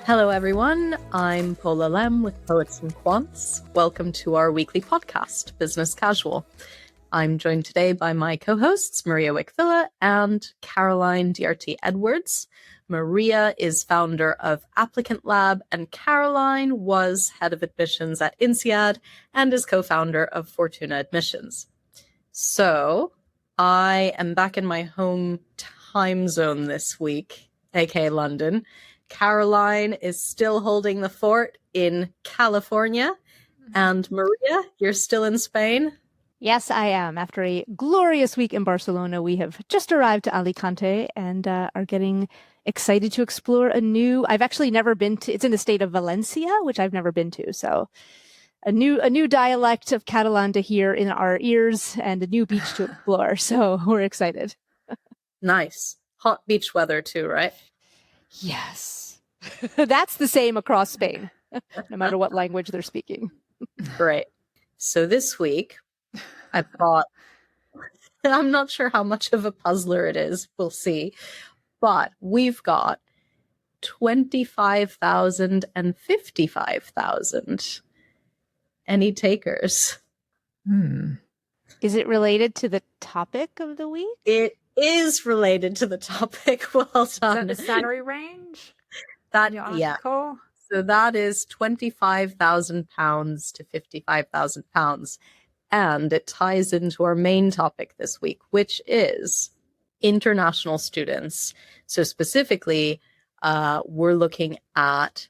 Hello, everyone. I'm Paula Lem with Poets and Quants. Welcome to our weekly podcast, Business Casual. I'm joined today by my co-hosts, Maria Wickvilla and Caroline DRT Edwards. Maria is founder of Applicant Lab, and Caroline was head of admissions at INSEAD and is co-founder of Fortuna Admissions. So I am back in my home time zone this week, aka London. Caroline is still holding the fort in California. And Maria, you're still in Spain? Yes, I am. After a glorious week in Barcelona, we have just arrived to Alicante and are getting excited to explore I've actually never been to, it's in the state of Valencia, which I've never been to. So a new dialect of Catalan to hear in our ears and a new beach to explore. So we're excited. Nice. Hot beach weather too, right? Yes. That's the same across Spain, no matter what language they're speaking. Great. So this week, I thought, I'm not sure how much of a puzzler it is. We'll see. But we've got 25,000 and 55,000. Any takers? Is it related to the topic of the week? It is related to the topic. Well done. Is that the salary range? Yeah. So that is £25,000 to £55,000. And it ties into our main topic this week, which is international students. So specifically, we're looking at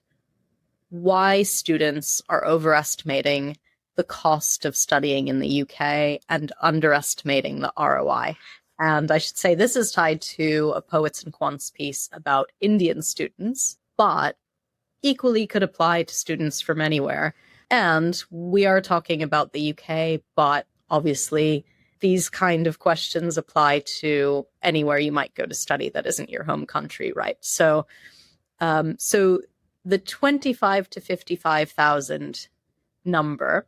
why students are overestimating the cost of studying in the UK and underestimating the ROI. And I should say this is tied to a Poets and Quants piece about Indian students, but equally could apply to students from anywhere. And we are talking about the UK, but obviously these kind of questions apply to anywhere you might go to study that isn't your home country, right? So the 25 to 55,000 number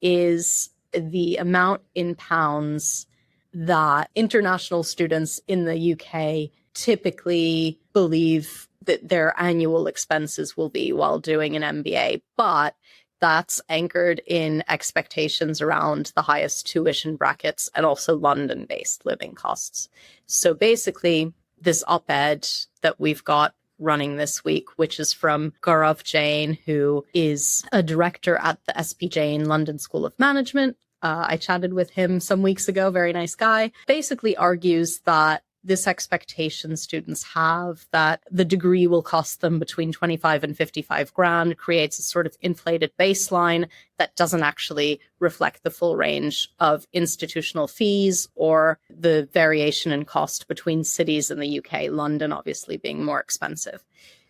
is the amount in pounds that international students in the UK typically believe that their annual expenses will be while doing an MBA, but that's anchored in expectations around the highest tuition brackets and also London-based living costs. So basically, this op-ed that we've got running this week, which is from Gaurav Jain, who is a director at the SP Jain London School of Management. I chatted with him some weeks ago, very nice guy, basically argues that this expectation students have that the degree will cost them between 25 and 55 grand creates a sort of inflated baseline that doesn't actually reflect the full range of institutional fees or the variation in cost between cities in the UK, London obviously being more expensive.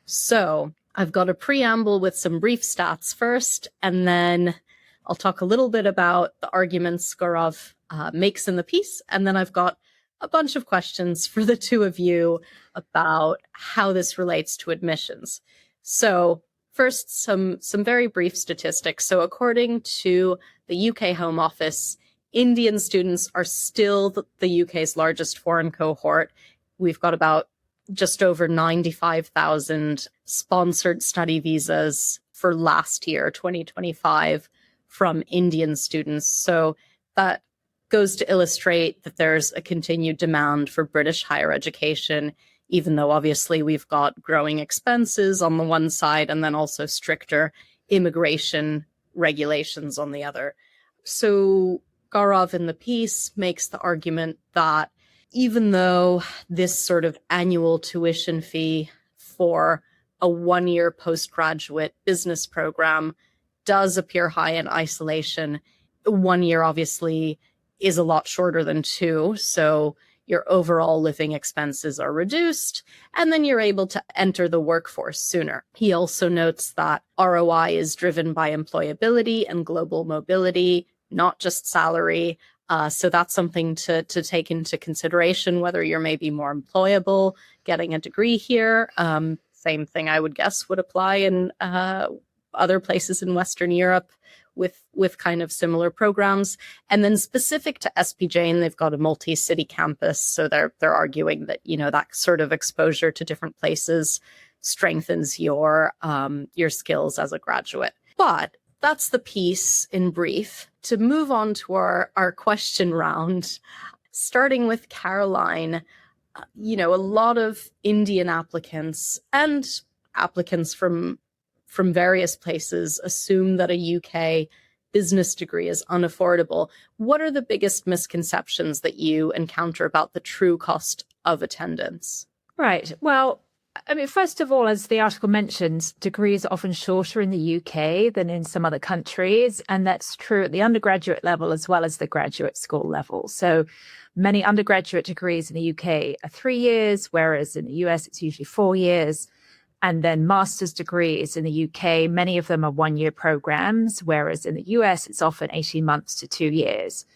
So I've got a preamble with some brief stats first, and then I'll talk a little bit about the arguments Gaurav makes in the piece, and then I've got a bunch of questions for the two of you about how this relates to admissions. So first, some very brief statistics. So according to the UK Home Office, Indian students are still the UK's largest foreign cohort. We've got about just over 95,000 sponsored study visas for last year, 2025, from Indian students. So that goes to illustrate that there's a continued demand for British higher education, even though obviously we've got growing expenses on the one side and then also stricter immigration regulations on the other. So Gaurav in the piece makes the argument that even though this sort of annual tuition fee for a one-year postgraduate business program does appear high in isolation, 1 year obviously is a lot shorter than 2. So your overall living expenses are reduced, and then you're able to enter the workforce sooner. He also notes that ROI is driven by employability and global mobility, not just salary. So that's something to take into consideration, whether you're maybe more employable getting a degree here. Same thing I would guess would apply in other places in Western Europe with kind of similar programs. And then specific to SP Jain, they've got a multi-city campus. So they're arguing that, that sort of exposure to different places strengthens your skills as a graduate. But that's the piece in brief. To move on to our question round, starting with Caroline, a lot of Indian applicants and applicants from various places assume that a UK business degree is unaffordable. What are the biggest misconceptions that you encounter about the true cost of attendance? Right. Well, I mean, first of all, as the article mentions, degrees are often shorter in the UK than in some other countries. And that's true at the undergraduate level as well as the graduate school level. So many undergraduate degrees in the UK are 3 years, whereas in the US, it's usually 4 years. And then master's degrees in the UK, many of them are 1-year programs, whereas in the US, it's often 18 months to 2 years.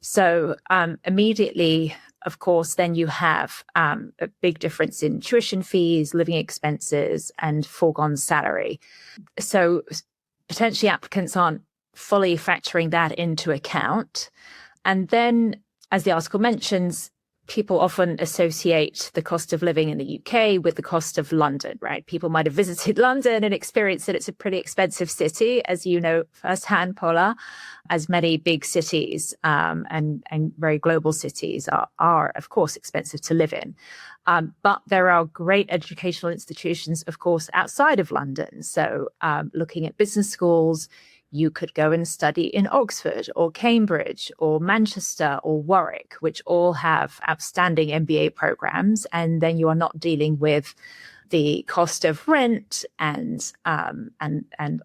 So immediately, of course, then you have a big difference in tuition fees, living expenses, and foregone salary. So potentially applicants aren't fully factoring that into account. And then, as the article mentions, people often associate the cost of living in the UK with the cost of London, right? People might have visited London and experienced that it's a pretty expensive city, as you know firsthand, Paula, as many big cities and very global cities are, of course, expensive to live in. But there are great educational institutions, of course, outside of London. So looking at business schools, you could go and study in Oxford or Cambridge or Manchester or Warwick, which all have outstanding MBA programs. And then you are not dealing with the cost of rent and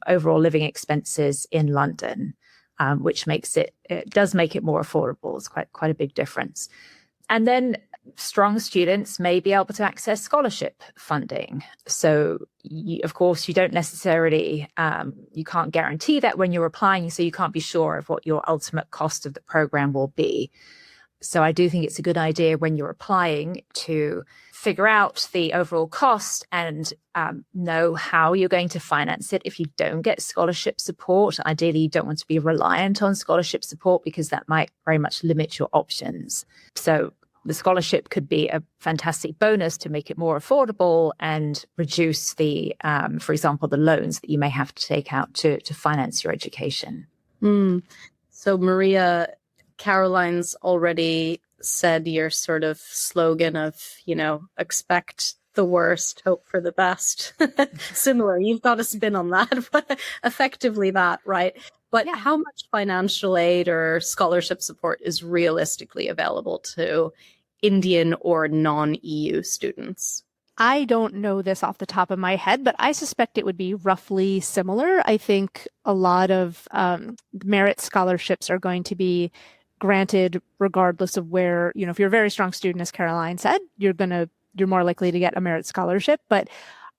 overall living expenses in London, which does make it more affordable. It's quite a big difference. And then strong students may be able to access scholarship funding. So, of course, you don't necessarily, you can't guarantee that when you're applying, so you can't be sure of what your ultimate cost of the program will be. So I do think it's a good idea when you're applying to figure out the overall cost and know how you're going to finance it. If you don't get scholarship support, ideally you don't want to be reliant on scholarship support because that might very much limit your options. So the scholarship could be a fantastic bonus to make it more affordable and reduce the, for example, the loans that you may have to take out to finance your education. So Maria, Caroline's already said your sort of slogan of, expect the worst, hope for the best. Similar, you've got a spin on that, but effectively that, right? But how much financial aid or scholarship support is realistically available to Indian or non-EU students? I don't know this off the top of my head, but I suspect it would be roughly similar. I think a lot of merit scholarships are going to be granted regardless of where, if you're a very strong student, as Caroline said, you're more likely to get a merit scholarship. But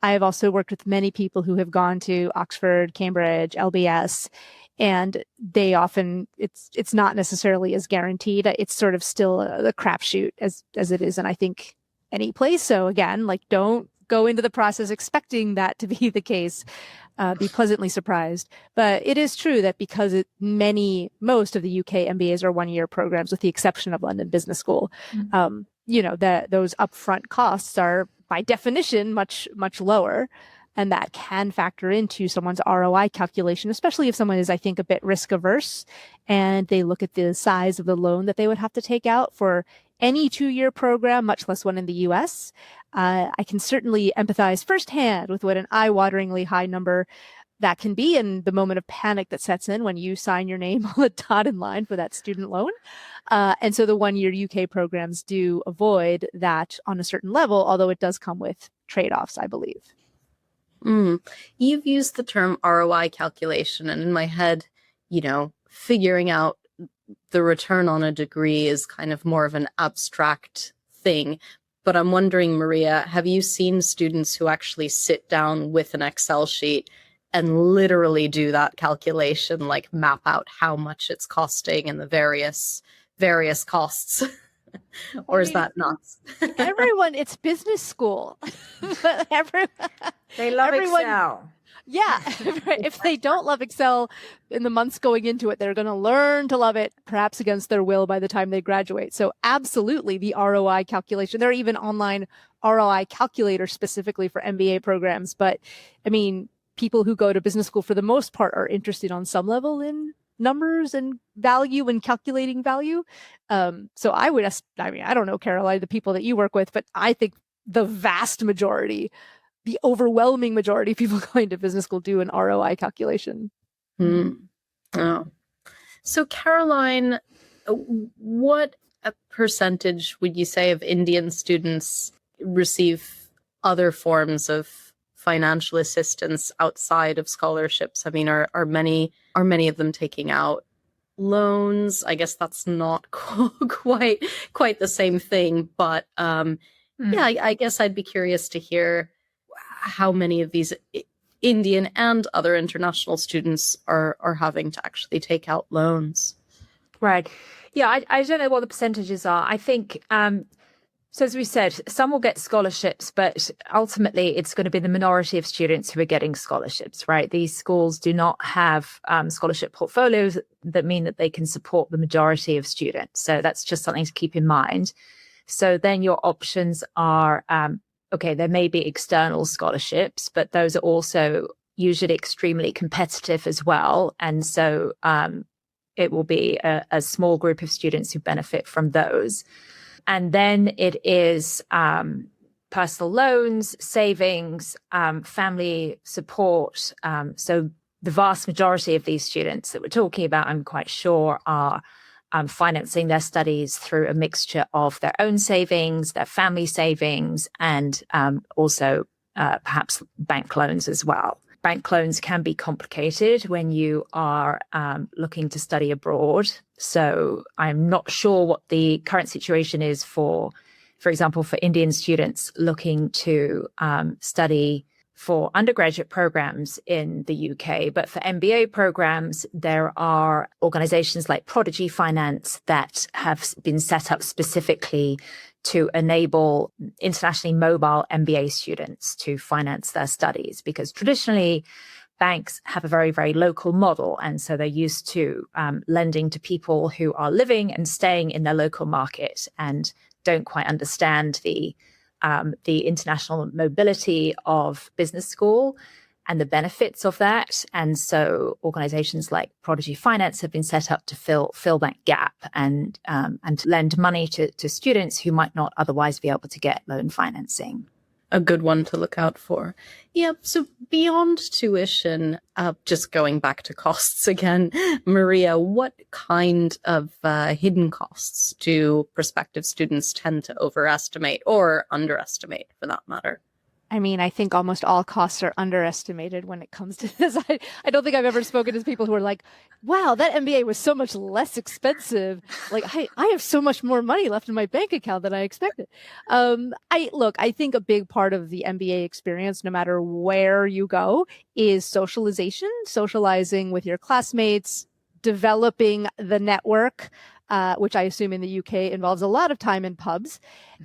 I have also worked with many people who have gone to Oxford, Cambridge, LBS, and they often, it's not necessarily as guaranteed. It's sort of still a crapshoot as it is, and I think any place. So again, don't go into the process expecting that to be the case. Be pleasantly surprised. But it is true that because most of the UK MBAs are 1-year programs, with the exception of London Business School, that those upfront costs are by definition much, much lower. And that can factor into someone's ROI calculation, especially if someone is, I think, a bit risk averse and they look at the size of the loan that they would have to take out for any 2-year program, much less one in the US. I can certainly empathize firsthand with what an eye-wateringly high number that can be and the moment of panic that sets in when you sign your name on the dotted line for that student loan. And so the 1-year UK programs do avoid that on a certain level, although it does come with trade-offs, I believe. You've used the term ROI calculation, and in my head, figuring out the return on a degree is kind of more of an abstract thing. But I'm wondering, Maria, have you seen students who actually sit down with an Excel sheet and literally do that calculation, like map out how much it's costing and the various costs? Or is that nuts? Everyone, it's business school. They love Excel. Yeah. If they don't love Excel in the months going into it, they're going to learn to love it, perhaps against their will by the time they graduate. So absolutely the ROI calculation. There are even online ROI calculators specifically for MBA programs. But I mean, people who go to business school for the most part are interested on some level in numbers and value and calculating value. So I don't know, Caroline, the people that you work with, but I think the vast majority, the overwhelming majority of people going to business school do an ROI calculation. Oh. So Caroline, what a percentage would you say of Indian students receive other forms of financial assistance outside of scholarships? I mean, are many of them taking out loans? I guess that's not quite the same thing, but yeah, I guess I'd be curious to hear how many of these Indian and other international students are having to actually take out loans. Right. Yeah, I don't know what the percentages are. I think, so as we said, some will get scholarships, but ultimately it's going to be the minority of students who are getting scholarships, right? These schools do not have scholarship portfolios that mean that they can support the majority of students. So that's just something to keep in mind. So then your options are, okay, there may be external scholarships, but those are also usually extremely competitive as well. And so it will be a small group of students who benefit from those. And then it is personal loans, savings, family support. So the vast majority of these students that we're talking about, I'm quite sure, are financing their studies through a mixture of their own savings, their family savings, and also perhaps bank loans as well. Bank loans can be complicated when you are looking to study abroad. So I'm not sure what the current situation is for example, for Indian students looking to study for undergraduate programs in the UK. But for MBA programs, there are organizations like Prodigy Finance that have been set up specifically to enable internationally mobile MBA students to finance their studies, because traditionally banks have a very, very local model. And so they're used to lending to people who are living and staying in their local market and don't quite understand the international mobility of business school and the benefits of that. And so organizations like Prodigy Finance have been set up to fill that gap and lend money to students who might not otherwise be able to get loan financing. A good one to look out for. Yeah, so beyond tuition, just going back to costs again, Maria, what kind of hidden costs do prospective students tend to overestimate or underestimate, for that matter? I mean, I think almost all costs are underestimated when it comes to this. I don't think I've ever spoken to people who are like, wow, that MBA was so much less expensive. Like, I have so much more money left in my bank account than I expected. I think a big part of the MBA experience, no matter where you go, is socialization, socializing with your classmates, developing the network, which I assume in the UK involves a lot of time in pubs.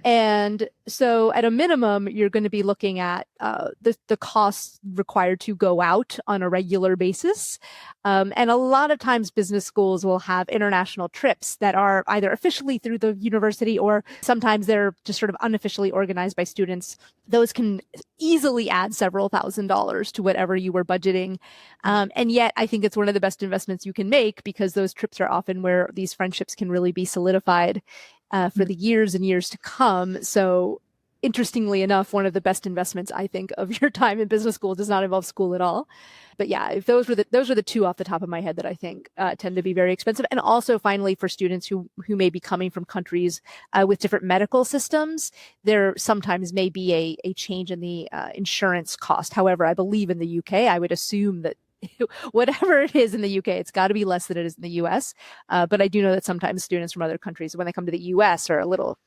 And so at a minimum, you're going to be looking at the costs required to go out on a regular basis. And a lot of times business schools will have international trips that are either officially through the university or sometimes they're just sort of unofficially organized by students. Those can easily add several $1,000s to whatever you were budgeting. And yet I think it's one of the best investments you can make, because those trips are often where these friendships can really be solidified for the years and years to come. So interestingly enough, one of the best investments, I think, of your time in business school does not involve school at all. But yeah, if those are the two off the top of my head that I think tend to be very expensive. And also, finally, for students who may be coming from countries with different medical systems, there sometimes may be a change in the insurance cost. However, I believe in the UK, I would assume that whatever it is in the UK, it's got to be less than it is in the US. But I do know that sometimes students from other countries, when they come to the US, are a little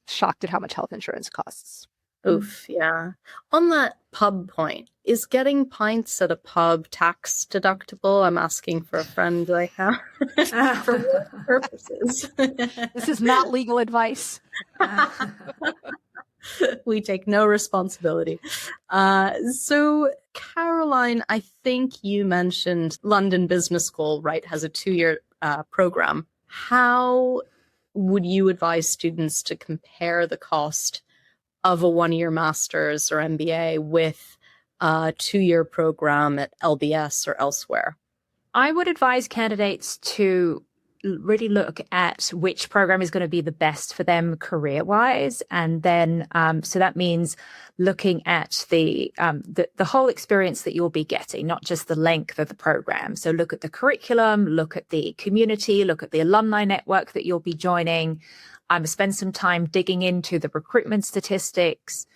shocked at how much health insurance costs. Oof, yeah. On that pub point, is getting pints at a pub tax deductible? I'm asking for a friend I have for what purposes. This is not legal advice. We take no responsibility. So, Caroline, I think you mentioned London Business School, right, has a 2-year program. How would you advise students to compare the cost of a 1-year master's or MBA with a 2-year program at LBS or elsewhere? I would advise candidates to really look at which program is going to be the best for them career-wise, and then so that means looking at the whole experience that you'll be getting, not just the length of the program. So look at the curriculum, look at the community, look at the alumni network that you'll be joining. Spend some time digging into the recruitment statistics,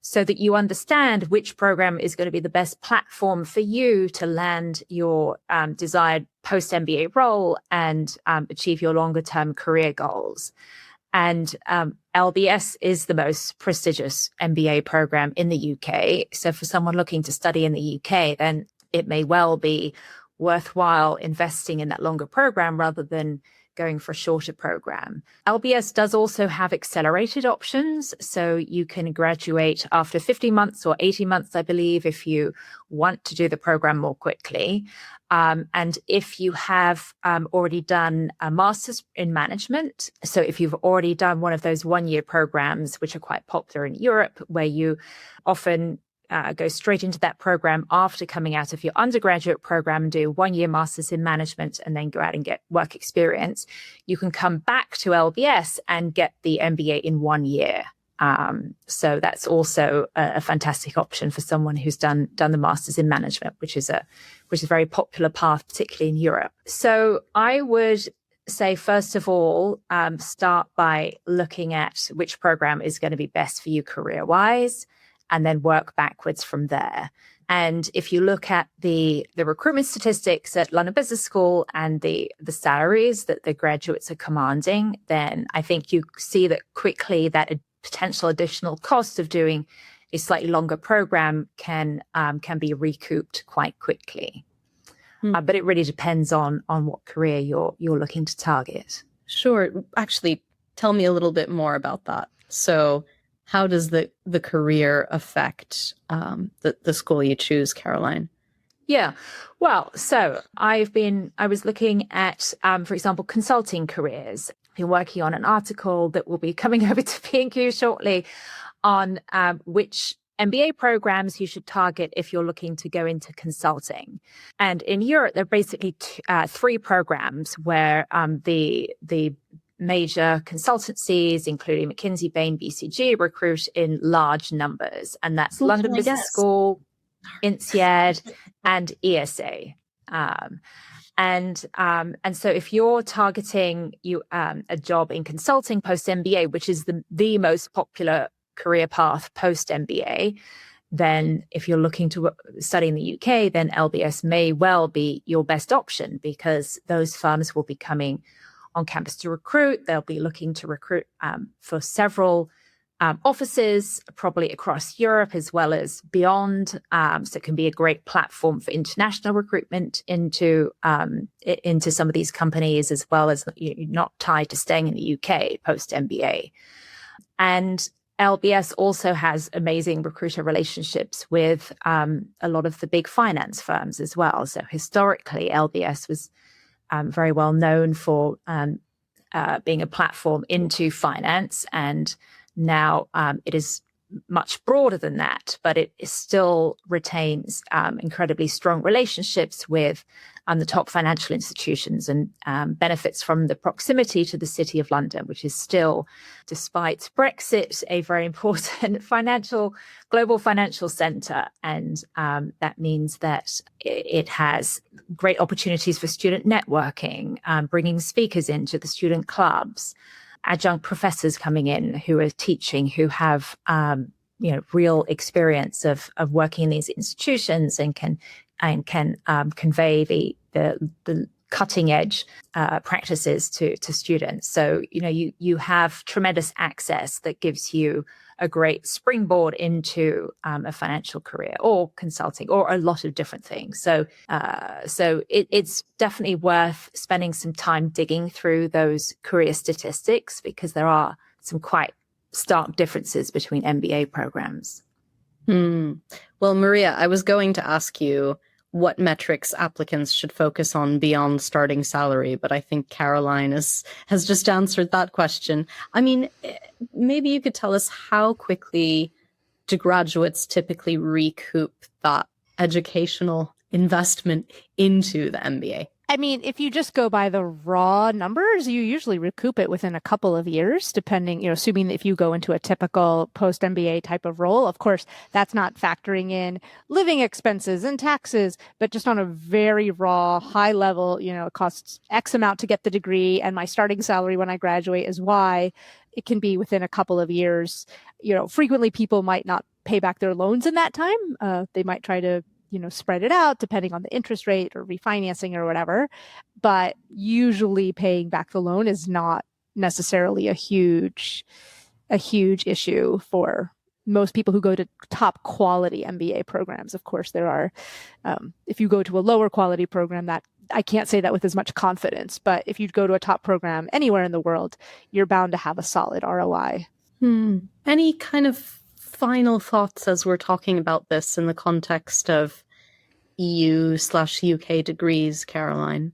so that you understand which program is going to be the best platform for you to land your desired post-MBA role and achieve your longer-term career goals. And LBS is the most prestigious MBA program in the UK. So for someone looking to study in the UK, then it may well be worthwhile investing in that longer program rather than going for a shorter program. LBS does also have accelerated options. So you can graduate after 50 months or 80 months, I believe, if you want to do the program more quickly. And if you have already done a master's in management, so if you've already done one of those 1-year programs, which are quite popular in Europe, where you often go straight into that program after coming out of your undergraduate program, do 1-year master's in management, and then go out and get work experience, you can come back to LBS and get the MBA in 1 year. So that's also a fantastic option for someone who's done the master's in management, which is a very popular path, particularly in Europe. So I would say, first of all, start by looking at which program is going to be best for you career-wise, and then work backwards from there. And if you look at the recruitment statistics at London Business School and the salaries that the graduates are commanding, then I think you see that quickly that a potential additional cost of doing a slightly longer program can be recouped quite quickly. But it really depends on what career you're looking to target. Sure. Actually, tell me a little bit more about that. So how does the career affect the school you choose, Caroline? Yeah. Well, so I was looking at, for example, consulting careers. I've been working on an article that will be coming over to P&Q shortly on which MBA programs you should target if you're looking to go into consulting. And in Europe, there are basically 3 programs where the major consultancies, including McKinsey, Bain, BCG, recruit in large numbers. And that's London Business School, INSEAD, and ESA. And so if you're targeting a job in consulting post-MBA, which is the most popular career path post-MBA, then if you're looking to study in the UK, then LBS may well be your best option, because those firms will be coming on campus to recruit. They'll be looking to recruit for several offices, probably across Europe as well as beyond. So it can be a great platform for international recruitment into some of these companies, as well as you're not tied to staying in the UK post MBA. And LBS also has amazing recruiter relationships with a lot of the big finance firms as well. So historically, LBS was very well known for being a platform into finance, and now it is much broader than that, but it still retains incredibly strong relationships with the top financial institutions, and benefits from the proximity to the City of London, which is still, despite Brexit, a very important global financial centre. And that means that it has great opportunities for student networking, bringing speakers into the student clubs, adjunct professors coming in who are teaching, who have real experience of working in these institutions, and can convey the cutting edge practices to students. So you have tremendous access that gives you a great springboard into a financial career or consulting or a lot of different things. So it's definitely worth spending some time digging through those career statistics, because there are some quite stark differences between MBA programs. Well, Maria, I was going to ask you what metrics applicants should focus on beyond starting salary, but I think Caroline has just answered that question. I mean, maybe you could tell us, how quickly do graduates typically recoup that educational investment into the MBA? I mean, if you just go by the raw numbers, you usually recoup it within a couple of years, depending, assuming that if you go into a typical post-MBA type of role. Of course, that's not factoring in living expenses and taxes, but just on a very raw, high level, it costs X amount to get the degree, and my starting salary when I graduate is Y. It can be within a couple of years. Frequently people might not pay back their loans in that time. They might try to spread it out depending on the interest rate or refinancing or whatever. But usually paying back the loan is not necessarily a huge issue for most people who go to top quality MBA programs. Of course, there are, if you go to a lower quality program, that I can't say that with as much confidence, but if you go to a top program anywhere in the world, you're bound to have a solid ROI. Any kind of final thoughts as we're talking about this in the context of EU/UK degrees, Caroline?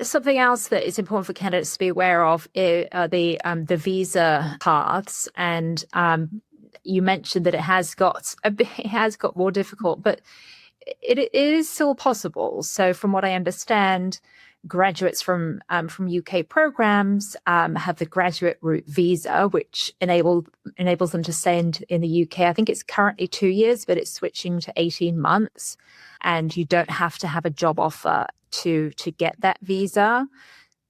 Something else that is important for candidates to be aware of are the visa paths, and you mentioned that it has got more difficult, but it is still possible. So, from what I understand, graduates from UK programs have the graduate route visa, which enables them to stay in the UK. I think it's currently 2 years, but it's switching to 18 months. And you don't have to have a job offer to get that visa.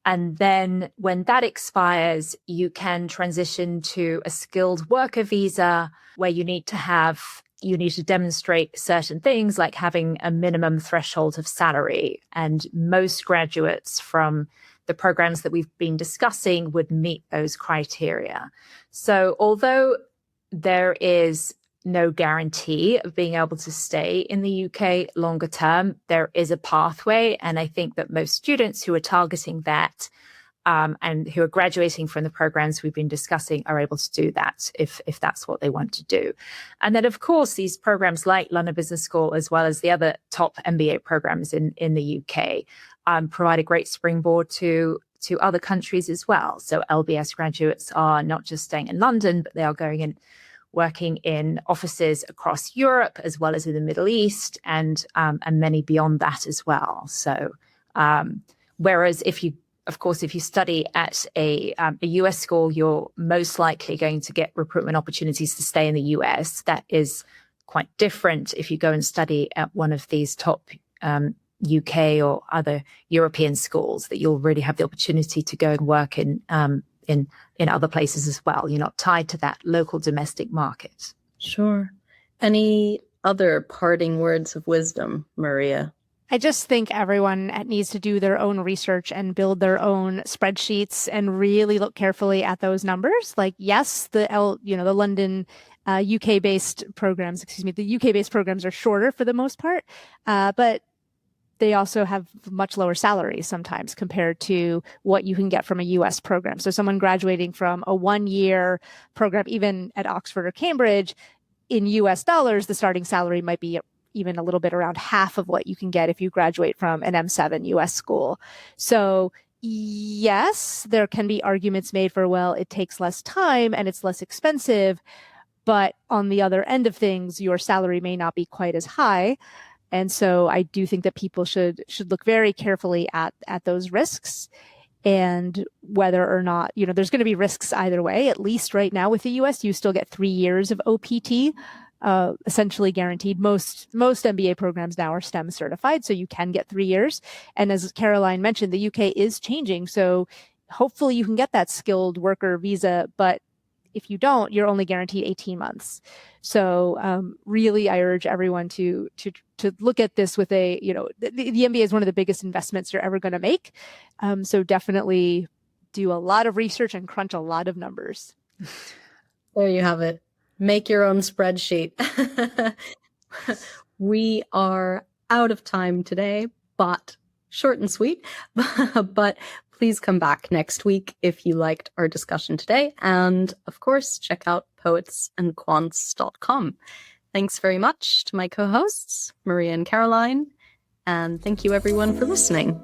And then when that expires, you can transition to a skilled worker visa, where you need to demonstrate certain things, like having a minimum threshold of salary. And most graduates from the programs that we've been discussing would meet those criteria. So although there is no guarantee of being able to stay in the UK longer term, there is a pathway. And I think that most students who are targeting that and who are graduating from the programs we've been discussing are able to do that if that's what they want to do. And then, of course, these programs like London Business School, as well as the other top MBA programs in the UK, provide a great springboard to other countries as well. So LBS graduates are not just staying in London, but they are going and working in offices across Europe, as well as in the Middle East, and many beyond that as well. So whereas if you study at a US school, you're most likely going to get recruitment opportunities to stay in the US. That is quite different if you go and study at one of these top UK or other European schools, that you'll really have the opportunity to go and work in other places as well. You're not tied to that local domestic market. Sure. Any other parting words of wisdom, Maria? I just think everyone needs to do their own research and build their own spreadsheets and really look carefully at those numbers. Like, yes, the London UK-based programs, the UK-based programs are shorter for the most part, but they also have much lower salaries sometimes compared to what you can get from a US program. So someone graduating from a 1-year program, even at Oxford or Cambridge, in US dollars, the starting salary might be even a little bit around half of what you can get if you graduate from an M7 US school. So yes, there can be arguments made for, well, it takes less time and it's less expensive, but on the other end of things, your salary may not be quite as high. And so I do think that people should look very carefully at those risks, and whether or not, there's going to be risks either way. At least right now with the US, you still get 3 years of OPT, essentially guaranteed. Most MBA programs now are STEM certified, so you can get 3 years. And as Caroline mentioned, the UK is changing. So hopefully you can get that skilled worker visa, but if you don't, you're only guaranteed 18 months. So really, I urge everyone to look at this with the MBA is one of the biggest investments you're ever going to make. So definitely do a lot of research and crunch a lot of numbers. There you have it. Make your own spreadsheet. We are out of time today, but short and sweet. But Please come back next week if you liked our discussion today. And of course, check out poetsandquants.com. Thanks very much to my co-hosts, Maria and Caroline. And thank you everyone for listening.